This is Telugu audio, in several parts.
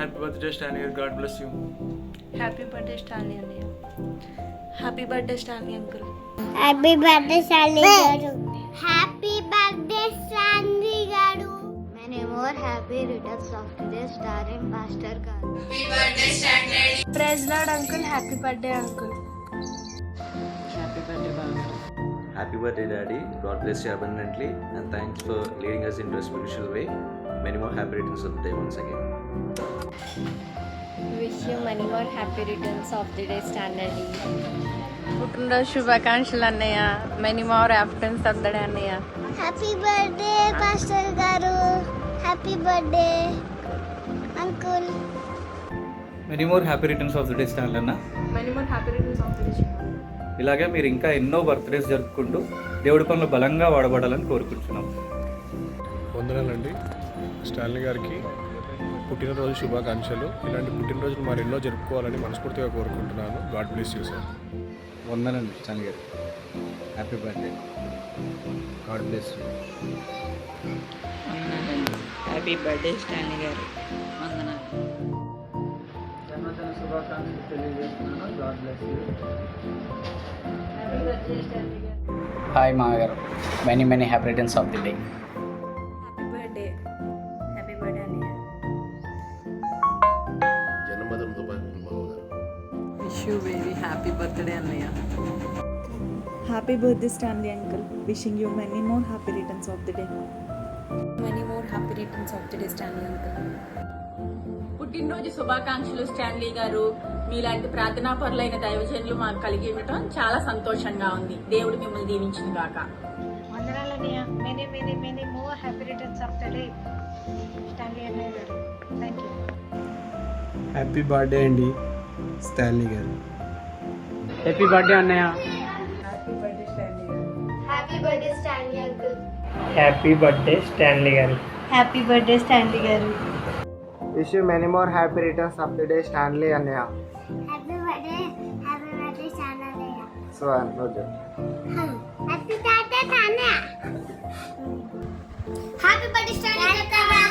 Happy birthday, Stanley. God bless you. Happy birthday Stanley అన్నయ్య. Happy birthday Stanley uncle. Happy birthday Stanley గారు. హ్యాపీ బర్త్డే స్టాన్లీ గారు. Many more happy returns of the day starring master గారు. Happy birthday Stanley. Praise lord uncle. Happy birthday uncle. Happy birthday బాగా. Happy birthday, Daddy. God bless you abundantly, and thanks for leading us into a spiritual way. Many more happy returns of the day once again. Wish you many more happy returns of the day standard. పుట్టినరోజు శుభాకాంక్షలు అన్నయ్య. Many more happiness of the day అన్నయ్య. హ్యాపీ బర్త్డే మాస్టర్ గారు. Happy birthday uncle. Many more happy returns of the day Stanley అన్న. Many more happy returns of the day. ఇలాగే మీరు ఇంకా ఎన్నో బర్త్డేస్ జరుపుకుంటూ దేవుడి పనులు బలంగా వాడబడాలని కోరుకుంటున్నాం. వందనాలండి స్టాన్లీ గారికి పుట్టినరోజు శుభాకాంక్షలు. ఇలాంటి పుట్టినరోజులు మరెన్నో జరుపుకోవాలని మనస్ఫూర్తిగా కోరుకుంటున్నాను. God bless you sir. వందనండి స్టాన్లీ గారు. Happy birthday. God bless you. Happy birthday Stanley గారు. వందనాలు. జన్మదిన శుభాకాంక్షలు తెలియజేస్తున్నాను. God bless you. హాయ్ మా గారు. Many happy returns of the day. Happy birthday. Happy birthday అన్నయ్య. జన్మదినంతో wish you very happy birthday అన్నయ్య. Happy birthday Stanley uncle. Wishing you many more happy returns of the day. Many more happy returns of the day standard uncle. పుట్టినరోజు శుభాకాంక్షలు స్టాన్లీ గారు. మీలాంటి ప్రార్థనాపరులైన దైవజనులు మాకు కలిగి ఉండటం చాలా సంతోషంగా ఉంది. దేవుడు మిమ్మల్ని దీవించిన గాక. వందనాలన్నయ్య. Many more happy returns of the day Stanley అన్నయ్య గారు. Thank you. హ్యాపీ బర్త్డే అండి స్టాన్లీ గారు. హ్యాపీ బర్త్డే అన్నయ్య. హ్యాపీ బర్త్డే స్టాన్లీ గారు. Happy birthday Stanley uncle. Happy birthday Stanley గారు. హ్యాపీ బర్త్డే స్టాన్లీ గారు. Wish you many more happy returns of the day Stanley అన్నయ్య. Happy birthday Stanley. So note. Happy birthday Stanley. Happy birthday Stanley కదా.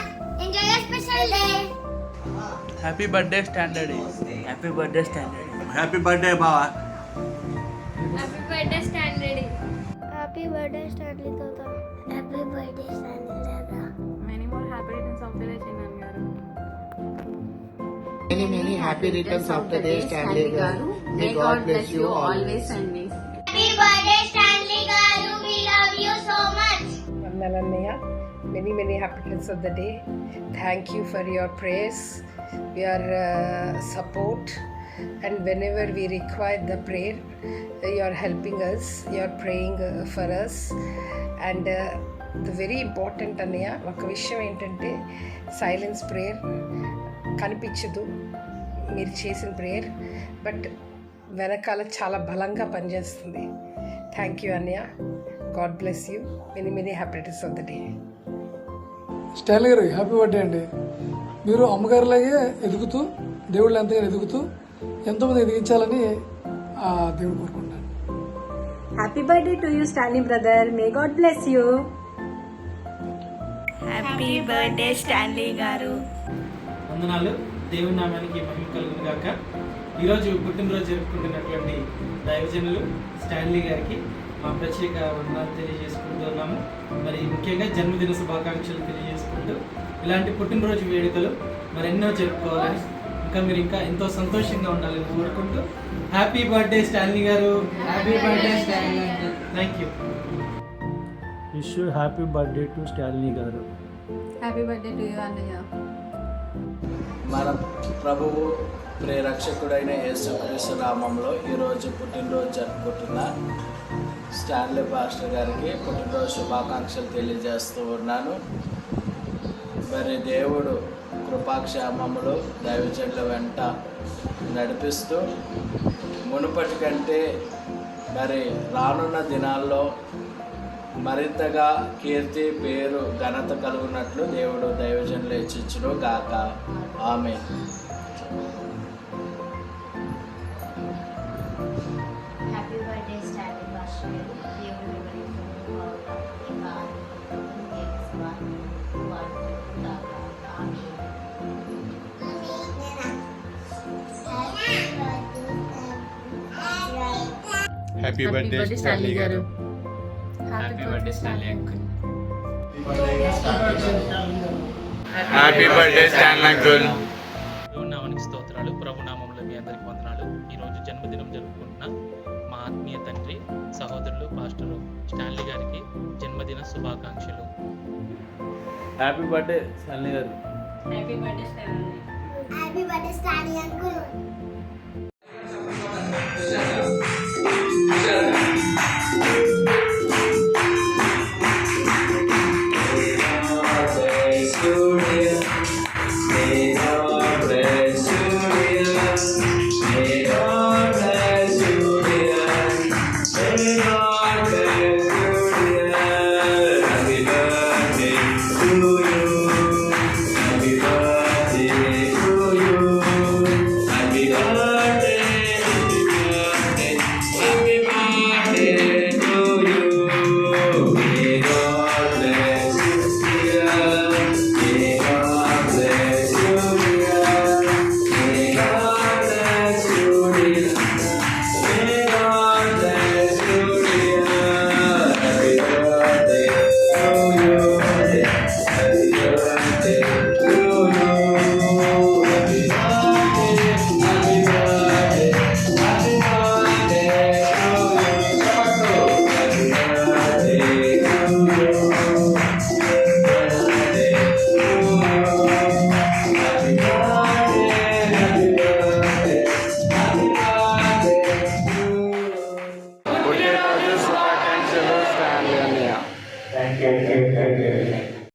Enjoy your special day. Happy birthday standard. Happy birthday standard. Happy birthday బావా. Happy birthday Stanley. Happy birthday Stanley కదా. హ్యాపీ బర్త్డే స్టాన్లీ కదా. Many more happy returns of the day చిన్నాన్ గారు. Many happy returns of the day Stanley గారు. May God bless you always. Happy birthday Stanley గారు. We love you so much. వందనన్నయ్య. Many happy returns of the day. Thank you for your prayers, your support, and whenever we require the prayer, you are helping us, you are praying for us. And the very important అన్నయ్య ఒక విషయం ఏంటంటే సైలెన్స్ ప్రేయర్ కనిపించదు మీరు చేసిన ప్రేయర్, బట్ వెనకాల చాలా బలంగా పనిచేస్తుంది. థ్యాంక్ యూ అన్నయ్య. God bless you. Many happy returns of the day. Stanley గారు హ్యాపీ బర్త్డే అండి. మీరు అమ్మగారిలాగే ఎదుగుతూ దేవుళ్ళు ఎంతగానో ఎదుగుతూ ఎంతోమంది ఎదిగించాలని దేవుడు కోరుకుంటున్నాను. Happy birthday to you Stanley brother. May God bless you. Happy birthday Stanley గారు. వందనాలు. దేవుని నామానికి మహిమ కలుగును గాక. ఈరోజు పుట్టినరోజు జరుపుకుంటున్నటువంటి దైవజనులు స్టాన్లీ గారికి మా ప్రత్యేక వందనాలు తెలియజేసుకుంటున్నాము. మరి ముఖ్యంగా జన్మదిన శుభాకాంక్షలు తెలియజేసుకుంటూ ఇలాంటి పుట్టినరోజు వేడుకలు మరెన్నో జరుపుకోవాలని, ఇంకా మీరు ఇంకా ఎంతో సంతోషంగా ఉండాలని కోరుకుంటూ హ్యాపీ బర్త్డే స్టాన్లీ గారు. Happy birthday Stanley. Thank you. Wish you happy birthday to Stanley గారు. హ్యాపీ బర్త్డే టు యూ అన్నయ్య. మన ప్రభువు ప్రియరక్షకుడైన యేసుక్రీస్తు నామంలో ఈరోజు పుట్టినరోజు జరుపుకుంటున్న స్టాన్లీ పాస్టర్ గారికి పుట్టినరోజు శుభాకాంక్షలు తెలియజేస్తూ ఉన్నాను. మరి దేవుడు కృపాక్షేమములు దైవజనుల వెంట నడిపిస్తూ మునుపటి కంటే మరి రానున్న దినాల్లో మరింతగా కీర్తి పేరు ఘనత కలుగునట్లు దేవుడు దైవజనులు హెచ్చించును గాక. ఆమేన్. హ్యాపీ బర్త్డే స్టాన్లీ పాస్టర్ గారు. దేవుడు మిమ్మల్ని హ్యాపీ బర్త్డే స్టాన్లీ గారు. Happy birthday Stanley uncle. Happy birthday Stanley uncle. నామానికి స్తోత్రాలు. ప్రభు నామంలో మీ అందరికి వందనాలు. ఈరోజు జన్మదినం జరుపుకుంటున్న మా ఆత్మీయ తండ్రి సహోదరులు పాస్టరు స్టాన్లీ గారికి జన్మదిన శుభాకాంక్షలు. హ్యాపీ బర్త్డే స్టాన్లీ గారు. Happy birthday Stanley. Happy birthday Stanley uncle.